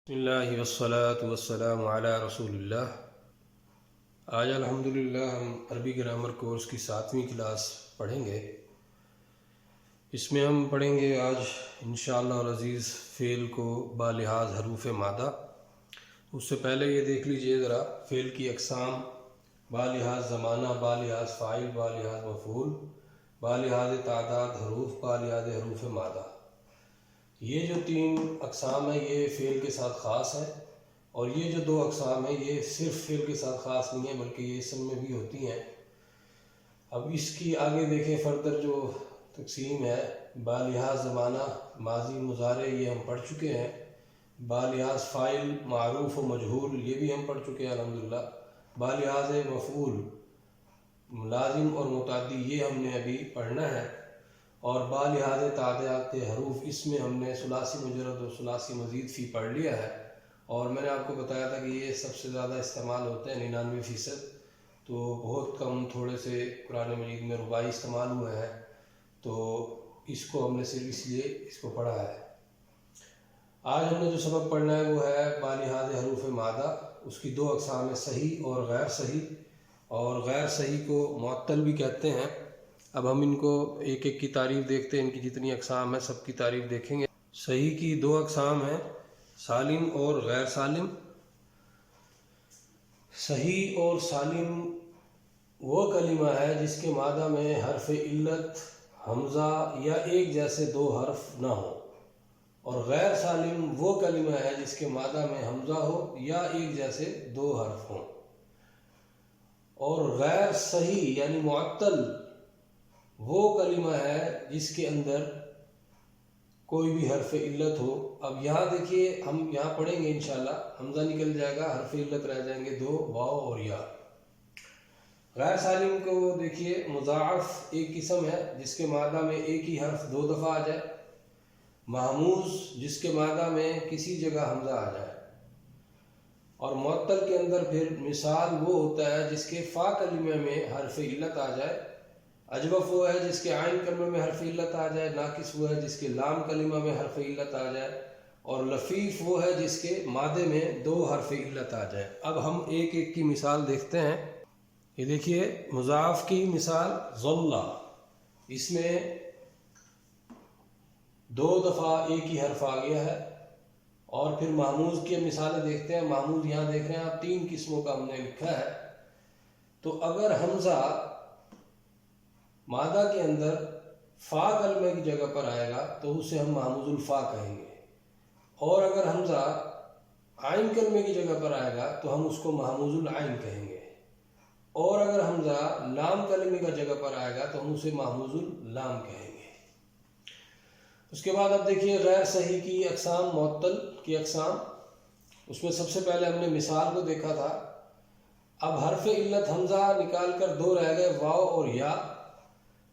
بسم اللہ والصلاة والسلام علی رسول اللہ۔ آج الحمدللہ ہم عربی گرامر کورس کی 7ویں کلاس پڑھیں گے۔ اس میں ہم پڑھیں گے آج انشاءاللہ العزیز فعل کو بالحاظ حروف مادہ۔ اس سے پہلے یہ دیکھ لیجئے ذرا فعل کی اقسام: بالحاظ زمانہ، بالحاظ فاعل، بالحاظ مفعول، بالحاظ تعداد حروف، بالحاظ حروف مادہ۔ یہ جو 3 اقسام ہیں یہ فعل کے ساتھ خاص ہے، اور یہ جو 2 اقسام ہیں یہ صرف فعل کے ساتھ خاص نہیں ہیں بلکہ یہ اسم میں بھی ہوتی ہیں۔ اب اس کی آگے دیکھیں فردر جو تقسیم ہے: بالحاظ زمانہ ماضی مضارع یہ ہم پڑھ چکے ہیں، بالحاظ فاعل معروف و مجہول یہ بھی ہم پڑھ چکے ہیں الحمدللہ، بالحاظ مفعول لازم اور متعدی یہ ہم نے ابھی پڑھنا ہے، اور بالحاظ تعداد حروف اس میں ہم نے ثلاثی مجرد اور ثلاثی مزید فی پڑھ لیا ہے، اور میں نے آپ کو بتایا تھا کہ یہ سب سے زیادہ استعمال ہوتے ہیں 99%، تو بہت کم تھوڑے سے قرآن مجید میں رباعی استعمال ہوئے ہیں، تو اس کو ہم نے صرف اس لیے اس کو پڑھا ہے۔ آج ہم نے جو سبق پڑھنا ہے وہ ہے بالحاظ حروف مادہ۔ اس کی 2 اقسام ہیں: صحیح اور غیر صحیح، اور غیر صحیح کو معطل بھی کہتے ہیں۔ اب ہم ان کو ایک ایک کی تعریف دیکھتے ہیں، ان کی جتنی اقسام ہیں سب کی تعریف دیکھیں گے۔ صحیح کی 2 اقسام ہیں: سالم اور غیر سالم۔ صحیح اور سالم وہ کلمہ ہے جس کے مادہ میں حرف علت، حمزہ یا ایک جیسے 2 حرف نہ ہوں، اور غیر سالم وہ کلمہ ہے جس کے مادہ میں حمزہ ہو یا ایک جیسے 2 حرف ہوں۔ اور غیر صحیح یعنی معطل وہ کلمہ ہے جس کے اندر کوئی بھی حرف علت ہو۔ اب یہاں دیکھیے ہم یہاں پڑھیں گے انشاءاللہ، حمزہ نکل جائے گا، حرف علت رہ جائیں گے 2 واو اور یا۔ غیر سالم کو دیکھیے مضاعف ایک قسم ہے جس کے مادہ میں ایک ہی حرف 2 دفعہ آ جائے، مہموز جس کے مادہ میں کسی جگہ حمزہ آ جائے، اور معطل کے اندر پھر مثال وہ ہوتا ہے جس کے فا کلمہ میں حرف علت آ جائے، اجوف وہ ہے جس کے عین کلمہ میں حرف علت آ جائے، ناقص وہ ہے جس کے لام کلمہ میں حرف علت آ جائے، اور لفیف وہ ہے جس کے مادے میں 2 حرف علت آ جائے۔ اب ہم ایک ایک کی مثال دیکھتے ہیں۔ یہ دیکھیے مضاعف کی مثال ظلہ، اس میں 2 دفعہ ایک ہی حرف آ گیا ہے۔ اور پھر مہموز کی مثالیں دیکھتے ہیں۔ مہموز یہاں دیکھ رہے ہیں آپ 3 قسموں کا ہم نے لکھا ہے۔ تو اگر حمزہ مادہ کے اندر فا کلمہ کی جگہ پر آئے گا تو اسے ہم مہموز الفا کہیں گے، اور اگر حمزہ عین کلمے کی جگہ پر آئے گا تو ہم اس کو مہموز العین کہیں گے، اور اگر حمزہ لام کلمے کی جگہ پر آئے گا تو ہم اسے مہموز اللام کہیں گے۔ اس کے بعد اب دیکھیے غیر صحیح کی اقسام، معطل کی اقسام۔ اس میں سب سے پہلے ہم نے مثال کو دیکھا تھا۔ اب حرف علت حمزہ نکال کر 2 رہ گئے، واو اور یا۔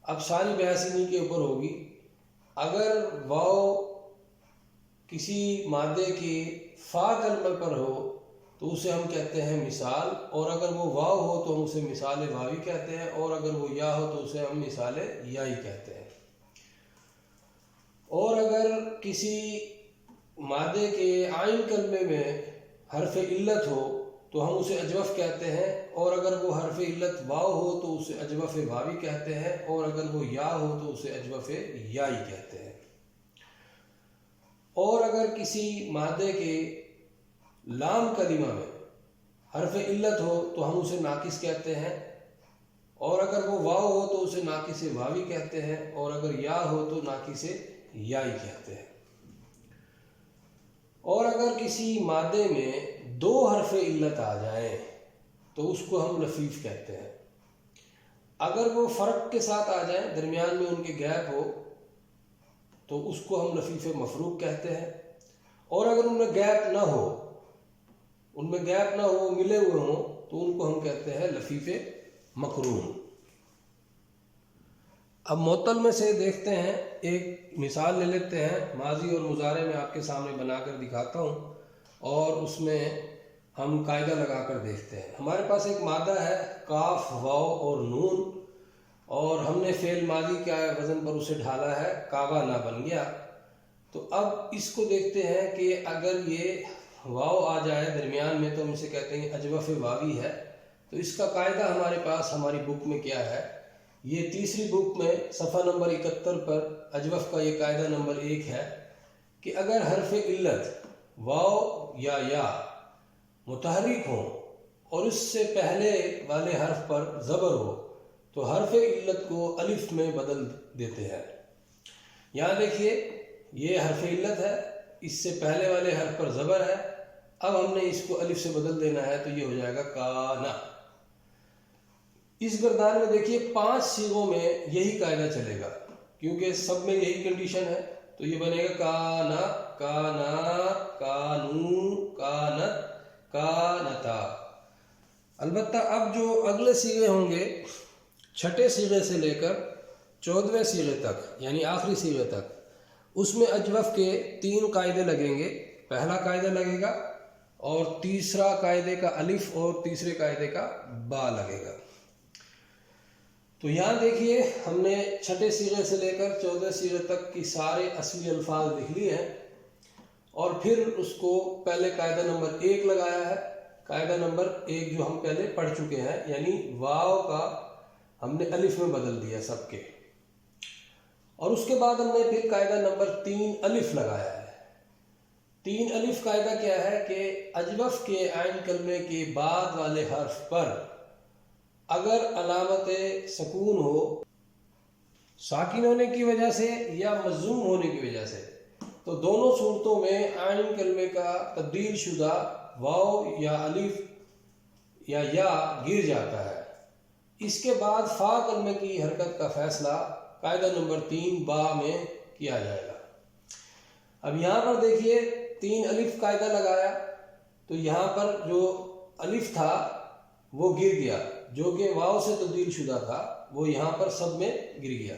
اب ساری بحث انہی کے اوپر ہوگی۔ اگر واو کسی مادے کے فا کلمہ پر ہو تو اسے ہم کہتے ہیں مثال، اور اگر وہ واو ہو تو ہم اسے مثال واوی کہتے ہیں، اور اگر وہ یا ہو تو اسے ہم مثال یائی کہتے ہیں۔ اور اگر کسی مادے کے عین کلمے میں حرف علت ہو تو ہم اسے اجوف کہتے ہیں، اور اگر وہ حرف علت واو ہو تو اسے اجوف واوی کہتے ہیں، اور اگر وہ یا ہو تو اسے اجوف یائی کہتے ہیں۔ اور اگر کسی مادے کے لام کلمہ میں حرف علت ہو تو ہم اسے ناقص کہتے ہیں، اور اگر وہ واو ہو تو اسے ناقص واوی کہتے ہیں، اور اگر یا ہو تو ناقص یائی کہتے ہیں۔ اور اگر کسی مادے میں 2 حرف علت آ جائیں تو اس کو ہم لفیف کہتے ہیں۔ اگر وہ فرق کے ساتھ آ جائیں، درمیان میں ان کے گیپ ہو، تو اس کو ہم لفیف مفروق کہتے ہیں، اور اگر ان میں گیپ نہ ہو، ملے ہوئے ہوں، تو ان کو ہم کہتے ہیں لفیف مقرون۔ اب معطل میں سے دیکھتے ہیں، ایک مثال لے لیتے ہیں، ماضی اور مضارع میں آپ کے سامنے بنا کر دکھاتا ہوں، اور اس میں ہم قاعدہ لگا کر دیکھتے ہیں۔ ہمارے پاس ایک مادہ ہے کاف، واو اور نون، اور ہم نے فعل ماضی کے وزن پر اسے ڈھالا ہے، کعبہ نہ بن گیا۔ تو اب اس کو دیکھتے ہیں کہ اگر یہ واو آ جائے درمیان میں تو ہم اسے کہتے ہیں اجوف واوی ہے۔ تو اس کا قاعدہ ہمارے پاس ہماری بک میں کیا ہے، یہ تیسری بک میں صفحہ نمبر 71 پر اجوف کا یہ قاعدہ نمبر 1 ہے کہ اگر حرف علت واو یا متحرک ہوں اور اس سے پہلے والے حرف پر زبر ہو تو حرف علت کو الف میں بدل دیتے ہیں۔ یہاں دیکھیے یہ حرف علت ہے، اس سے پہلے والے حرف پر زبر ہے، اب ہم نے اس کو الف سے بدل دینا ہے تو یہ ہو جائے گا کانا۔ اس گردان میں دیکھیے 5 صیغوں میں یہی قاعدہ چلے گا کیونکہ سب میں یہی کنڈیشن ہے، تو یہ بنے گا کانا، کانا، کانو، کانت، کانتا۔ البتہ اب جو اگلے صیغے ہوں گے 6 صیغے سے لے کر 14ویں صیغے تک یعنی آخری صیغے تک، اس میں اجوف کے 3 قاعدے لگیں گے۔ پہلا قاعدہ لگے گا اور تیسرا قاعدے کا الف اور تیسرے قاعدے کا با لگے گا۔ تو یہاں دیکھیے ہم نے 6 صیغے سے لے کر 14 صیغے تک کی سارے اصلی الفاظ لکھ لیے ہیں اور پھر اس کو پہلے قاعدہ نمبر 1 لگایا ہے۔ قاعدہ نمبر 1 جو ہم پہلے پڑھ چکے ہیں، یعنی واو کا ہم نے الف میں بدل دیا سب کے، اور اس کے بعد ہم نے پھر قاعدہ نمبر 3 الف لگایا ہے۔ 3 الف قاعدہ کیا ہے کہ اجوف کے عین کلمے کے بعد والے حرف پر اگر علامت سکون ہو ساکن ہونے کی وجہ سے یا مضموم ہونے کی وجہ سے، تو دونوں صورتوں میں عین کلمے کا تبدیل شدہ واو یا الف یا گر جاتا ہے۔ اس کے بعد فا کلمے کی حرکت کا فیصلہ قاعدہ نمبر 3 با میں کیا جائے گا۔ اب یہاں پر دیکھیے 3 الف قاعدہ لگایا تو یہاں پر جو الف تھا وہ گر گیا، جو کہ واو سے تبدیل شدہ تھا وہ یہاں پر سب میں گر گیا۔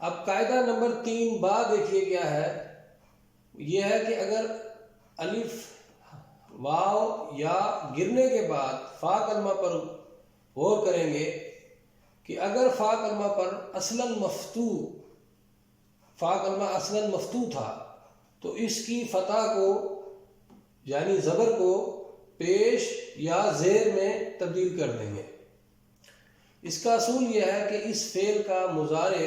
اب قاعدہ نمبر 3 با دیکھیے کیا ہے، یہ ہے کہ اگر الف واو یا گرنے کے بعد فا کلمہ پر غور کریں گے کہ اگر فا کلمہ پر فا کلمہ اصلاً مفتوح تھا تو اس کی فتح کو یعنی زبر کو پیش یا زیر میں تبدیل کر دیں گے۔ اس کا اصول یہ ہے کہ اس فعل کا مضارع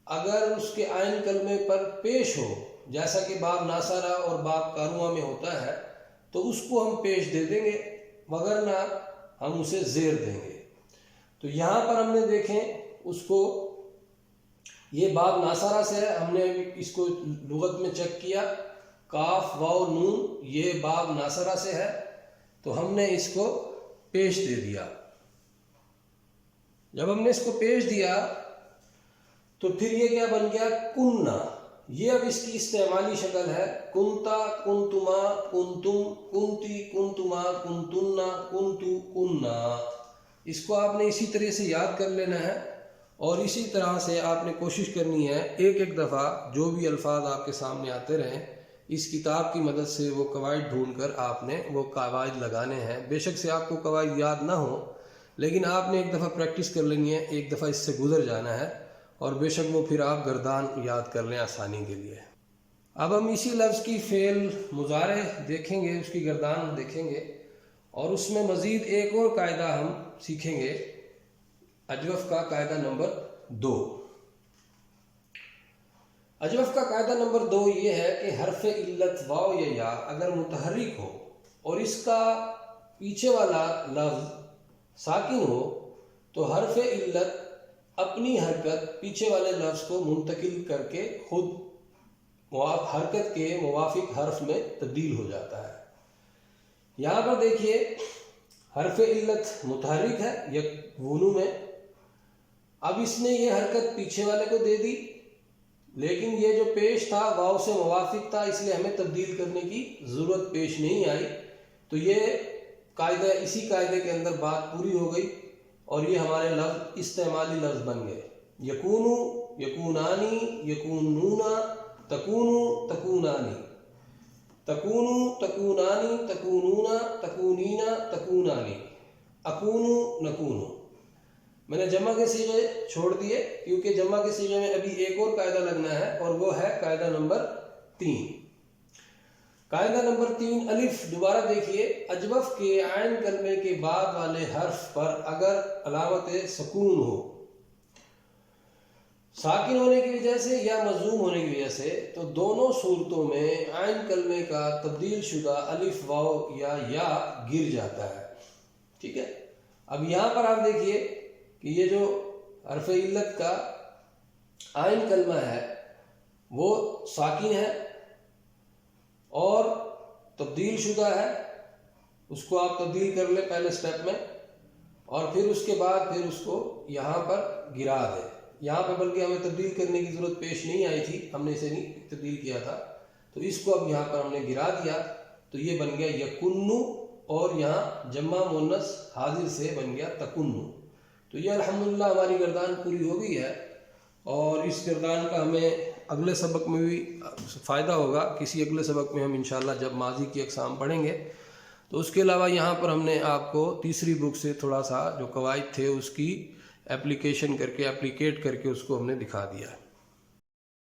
اگر اس کے عین کلمے پر پیش ہو، جیسا کہ باب ناصرہ اور باب کارواں میں ہوتا ہے، تو اس کو ہم پیش دے دیں گے، وگرنہ ہم اسے زیر دیں گے۔ تو یہاں پر ہم نے دیکھیں اس کو، یہ باب ناصرہ سے ہے، ہم نے اس کو لغت میں چیک کیا، کاف واو نون یہ باب ناصرہ سے ہے، تو ہم نے اس کو پیش دے دیا۔ جب ہم نے اس کو پیش دیا تو پھر یہ کیا بن گیا، کننا۔ یہ اب اس کی استعمالی شکل ہے، کنتا، کنتما، کنتم، کنتی، کنتما، کنتنا، کنتو، کننا۔ اس کو آپ نے اسی طرح سے یاد کر لینا ہے اور اسی طرح سے آپ نے کوشش کرنی ہے ایک دفعہ جو بھی الفاظ آپ کے سامنے آتے رہیں اس کتاب کی مدد سے وہ قواعد ڈھونڈ کر آپ نے وہ قواعد لگانے ہیں۔ بے شک سے آپ کو قواعد یاد نہ ہو لیکن آپ نے ایک دفعہ پریکٹس کر لینی ہے، ایک دفعہ اس سے گزر جانا ہے اور بے شک وہ پھر آپ گردان یاد کر لیں آسانی کے لیے۔ اب ہم اسی لفظ کی فعل مضارع دیکھیں گے، اس کی گردان دیکھیں گے اور اس میں مزید ایک اور قاعدہ ہم سیکھیں گے، اجوف کا قاعدہ نمبر 2۔ اجوف کا قاعدہ نمبر 2 یہ ہے کہ حرف علت واو یا اگر متحرک ہو اور اس کا پیچھے والا لفظ ساکن ہو تو حرف علت اپنی حرکت پیچھے والے لفظ کو منتقل کر کے خود حرکت کے موافق حرف میں تبدیل ہو جاتا ہے۔ یہاں پر دیکھیے حرف علت متحرک ہے یکونو میں، اب اس نے یہ حرکت پیچھے والے کو دے دی، لیکن یہ جو پیش تھا واو سے موافق تھا اس لیے ہمیں تبدیل کرنے کی ضرورت پیش نہیں آئی، تو یہ قاعدہ اسی قاعدے کے اندر بات پوری ہو گئی اور یہ ہمارے لفظ استعمالی لفظ بن گئے، یکونو، یکونانی، یکونونا، تکونو، تکونانی، تکونو، تکونانی، تکونونا، تکونینا، تکونانی، اکونو، نکونو۔ میں نے جمع کے صیغے چھوڑ دیے کیونکہ جمع کے صیغے میں ابھی ایک اور قاعدہ لگنا ہے اور وہ ہے قاعدہ نمبر 3۔ قاعدہ نمبر 3 الف، دوبارہ دیکھیے، اجوف کے عین کلمے کے بعد والے حرف پر اگر علامت سکون ہو ساکن ہونے کی وجہ سے یا مضموم ہونے کی وجہ سے، تو دونوں صورتوں میں عین کلمے کا تبدیل شدہ الف، واو یا گر جاتا ہے. ٹھیک ہے. اب یہاں پر آپ دیکھیے کہ یہ جو حرف علت کا عین کلمہ ہے وہ ساکن ہے اور تبدیل شدہ ہے. اس کو آپ تبدیل کر لیں پہلے سٹیپ میں، اور پھر اس کے بعد پھر اس کو یہاں پر گرا دیں. یہاں پہ بلکہ ہمیں تبدیل کرنے کی ضرورت پیش نہیں آئی تھی، ہم نے اسے نہیں تبدیل کیا تھا، تو اس کو اب یہاں پر ہم نے گرا دیا تو یہ بن گیا یکنو، اور یہاں جمع مؤنث حاضر سے بن گیا تکنو. تو یہ الحمدللہ ہماری گردان پوری ہو گئی ہے، اور اس گردان کا ہمیں اگلے سبق میں بھی فائدہ ہوگا. کسی اگلے سبق میں ہم انشاءاللہ جب ماضی کی اقسام پڑھیں گے تو اس کے علاوہ یہاں پر ہم نے آپ کو تیسری بک سے تھوڑا سا جو قواعد تھے اس کی اپلیکیٹ کر کے اس کو ہم نے دکھا دیا ہے.